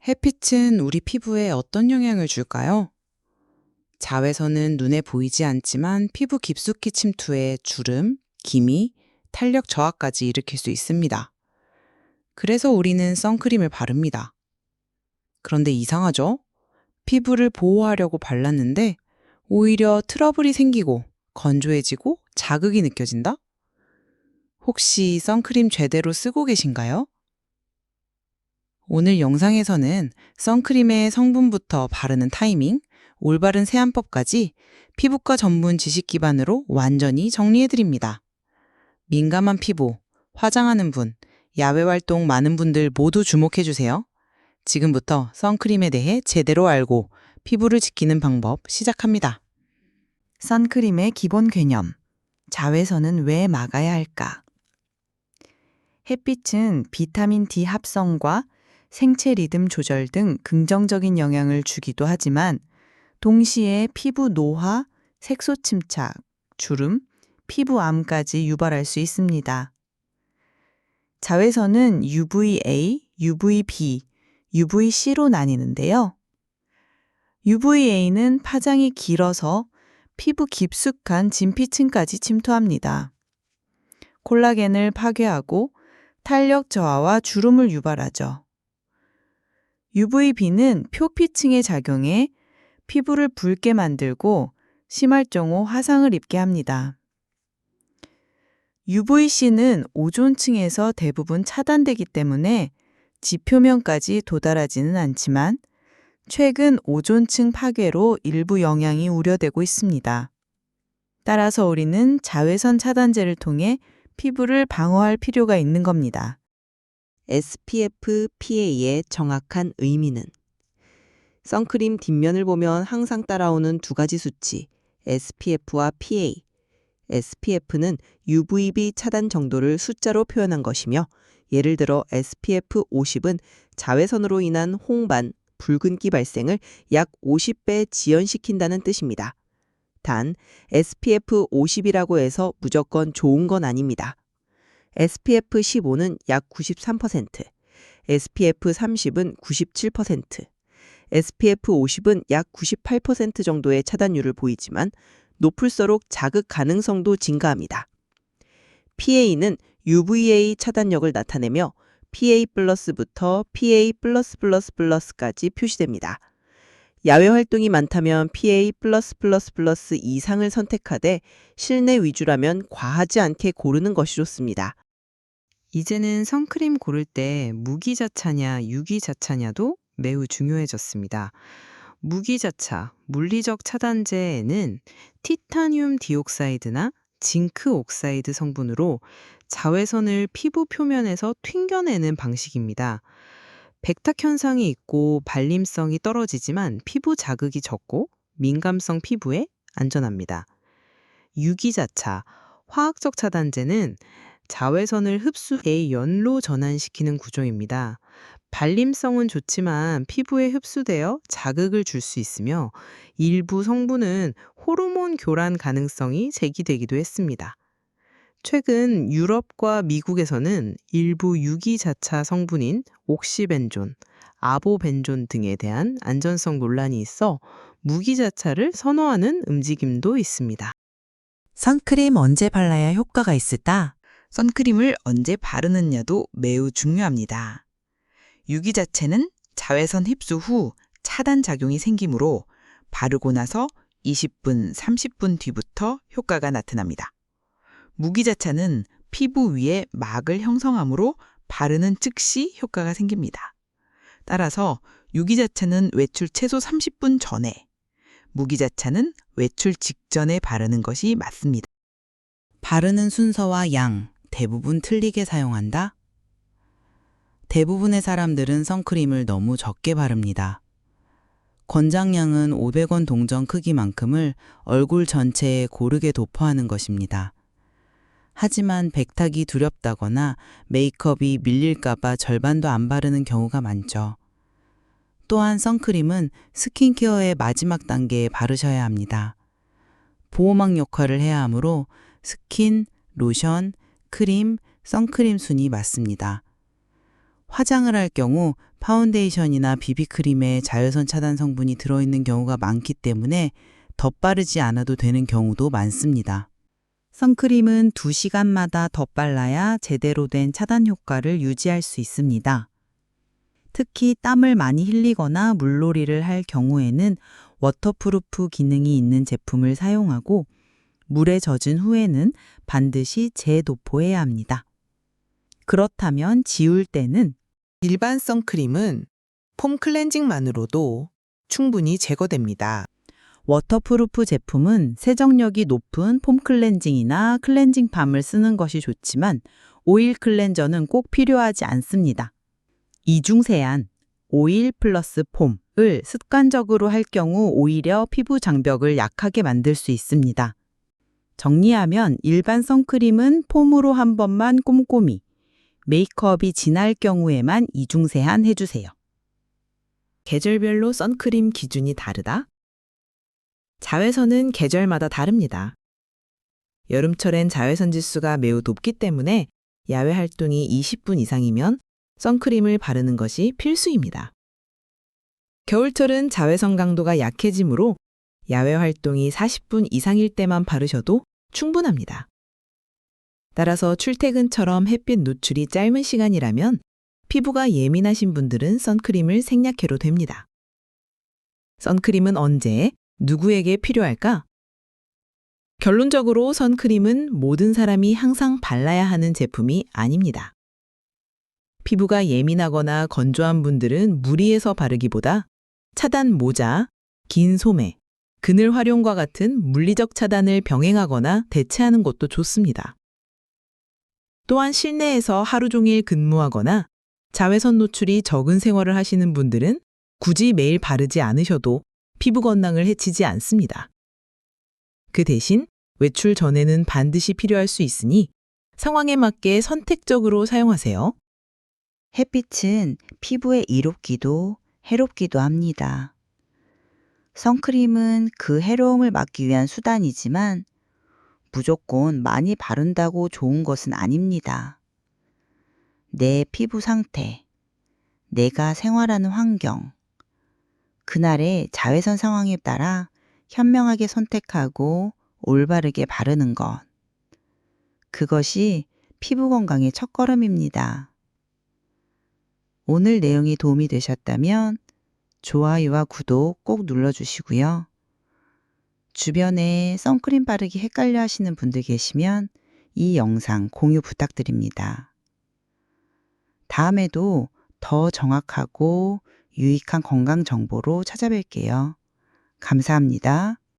햇빛은 우리 피부에 어떤 영향을 줄까요? 자외선은 눈에 보이지 않지만 피부 깊숙이 침투해 주름, 기미, 탄력 저하까지 일으킬 수 있습니다. 그래서 우리는 선크림을 바릅니다. 그런데 이상하죠? 피부를 보호하려고 발랐는데 오히려 트러블이 생기고 건조해지고 자극이 느껴진다? 혹시 선크림 제대로 쓰고 계신가요? 오늘 영상에서는 선크림의 성분부터 바르는 타이밍, 올바른 세안법까지 피부과 전문 지식 기반으로 완전히 정리해드립니다. 민감한 피부, 화장하는 분, 야외 활동 많은 분들 모두 주목해주세요. 지금부터 선크림에 대해 제대로 알고 피부를 지키는 방법 시작합니다. 선크림의 기본 개념. 자외선은 왜 막아야 할까? 햇빛은 비타민 D 합성과 생체 리듬 조절 등 긍정적인 영향을 주기도 하지만 동시에 피부 노화, 색소 침착, 주름, 피부암까지 유발할 수 있습니다. 자외선은 UVA, UVB, UVC로 나뉘는데요. UVA는 파장이 길어서 피부 깊숙한 진피층까지 침투합니다. 콜라겐을 파괴하고 탄력 저하와 주름을 유발하죠. UVB는 표피층에 작용해 피부를 붉게 만들고 심할 경우 화상을 입게 합니다. UVC는 오존층에서 대부분 차단되기 때문에 지표면까지 도달하지는 않지만 최근 오존층 파괴로 일부 영향이 우려되고 있습니다. 따라서 우리는 자외선 차단제를 통해 피부를 방어할 필요가 있는 겁니다. SPF, PA의 정확한 의미는? 선크림 뒷면을 보면 항상 따라오는 두 가지 수치, SPF와 PA. SPF는 UVB 차단 정도를 숫자로 표현한 것이며, 예를 들어 SPF 50은 자외선으로 인한 홍반, 붉은기 발생을 약 50배 지연시킨다는 뜻입니다. 단, SPF 50이라고 해서 무조건 좋은 건 아닙니다. SPF 15는 약 93%, SPF 30은 97%, SPF 50은 약 98% 정도의 차단율을 보이지만 높을수록 자극 가능성도 증가합니다. PA는 UVA 차단력을 나타내며 PA+부터 PA++++까지 표시됩니다. 야외 활동이 많다면 PA+++ 이상을 선택하되 실내 위주라면 과하지 않게 고르는 것이 좋습니다. 이제는 선크림 고를 때 무기자차냐 유기자차냐도 매우 중요해졌습니다. 무기자차, 물리적 차단제에는 티타늄 디옥사이드나 징크 옥사이드 성분으로 자외선을 피부 표면에서 튕겨내는 방식입니다. 백탁 현상이 있고 발림성이 떨어지지만 피부 자극이 적고 민감성 피부에 안전합니다. 유기자차, 화학적 차단제는 자외선을 흡수해 연로 전환시키는 구조입니다. 발림성은 좋지만 피부에 흡수되어 자극을 줄 수 있으며 일부 성분은 호르몬 교란 가능성이 제기되기도 했습니다. 최근 유럽과 미국에서는 일부 유기자차 성분인 옥시벤존, 아보벤존 등에 대한 안전성 논란이 있어 무기자차를 선호하는 움직임도 있습니다. 선크림 언제 발라야 효과가 있을까? 선크림을 언제 바르느냐도 매우 중요합니다. 유기자체는 자외선 흡수 후 차단 작용이 생기므로 바르고 나서 20분, 30분 뒤부터 효과가 나타납니다. 무기자차는 피부 위에 막을 형성하므로 바르는 즉시 효과가 생깁니다. 따라서 유기자차는 외출 최소 30분 전에, 무기자차는 외출 직전에 바르는 것이 맞습니다. 바르는 순서와 양, 대부분 틀리게 사용한다? 대부분의 사람들은 선크림을 너무 적게 바릅니다. 권장량은 500원 동전 크기만큼을 얼굴 전체에 고르게 도포하는 것입니다. 하지만 백탁이 두렵다거나 메이크업이 밀릴까봐 절반도 안 바르는 경우가 많죠. 또한 선크림은 스킨케어의 마지막 단계에 바르셔야 합니다. 보호막 역할을 해야 하므로 스킨, 로션, 크림, 선크림 순이 맞습니다. 화장을 할 경우 파운데이션이나 비비크림에 자외선 차단 성분이 들어있는 경우가 많기 때문에 덧바르지 않아도 되는 경우도 많습니다. 선크림은 2시간마다 덧발라야 제대로 된 차단 효과를 유지할 수 있습니다. 특히 땀을 많이 흘리거나 물놀이를 할 경우에는 워터프루프 기능이 있는 제품을 사용하고 물에 젖은 후에는 반드시 재도포해야 합니다. 그렇다면 지울 때는 일반 선크림은 폼 클렌징만으로도 충분히 제거됩니다. 워터프루프 제품은 세정력이 높은 폼 클렌징이나 클렌징 팜을 쓰는 것이 좋지만 오일 클렌저는 꼭 필요하지 않습니다. 이중세안, 오일 플러스 폼을 습관적으로 할 경우 오히려 피부 장벽을 약하게 만들 수 있습니다. 정리하면 일반 선크림은 폼으로 한 번만 꼼꼼히, 메이크업이 진할 경우에만 이중세안 해주세요. 계절별로 선크림 기준이 다르다? 자외선은 계절마다 다릅니다. 여름철엔 자외선 지수가 매우 높기 때문에 야외 활동이 20분 이상이면 선크림을 바르는 것이 필수입니다. 겨울철은 자외선 강도가 약해지므로 야외 활동이 40분 이상일 때만 바르셔도 충분합니다. 따라서 출퇴근처럼 햇빛 노출이 짧은 시간이라면 피부가 예민하신 분들은 선크림을 생략해도 됩니다. 선크림은 언제, 누구에게 필요할까? 결론적으로 선크림은 모든 사람이 항상 발라야 하는 제품이 아닙니다. 피부가 예민하거나 건조한 분들은 무리해서 바르기보다 차단 모자, 긴 소매, 그늘 활용과 같은 물리적 차단을 병행하거나 대체하는 것도 좋습니다. 또한 실내에서 하루 종일 근무하거나 자외선 노출이 적은 생활을 하시는 분들은 굳이 매일 바르지 않으셔도 피부 건강을 해치지 않습니다. 그 대신 외출 전에는 반드시 필요할 수 있으니 상황에 맞게 선택적으로 사용하세요. 햇빛은 피부에 이롭기도 해롭기도 합니다. 선크림은 그 해로움을 막기 위한 수단이지만 무조건 많이 바른다고 좋은 것은 아닙니다. 내 피부 상태, 내가 생활하는 환경, 그날의 자외선 상황에 따라 현명하게 선택하고 올바르게 바르는 것. 그것이 피부 건강의 첫걸음입니다. 오늘 내용이 도움이 되셨다면 좋아요와 구독 꼭 눌러주시고요. 주변에 선크림 바르기 헷갈려 하시는 분들 계시면 이 영상 공유 부탁드립니다. 다음에도 더 정확하고 유익한 건강 정보로 찾아뵐게요. 감사합니다.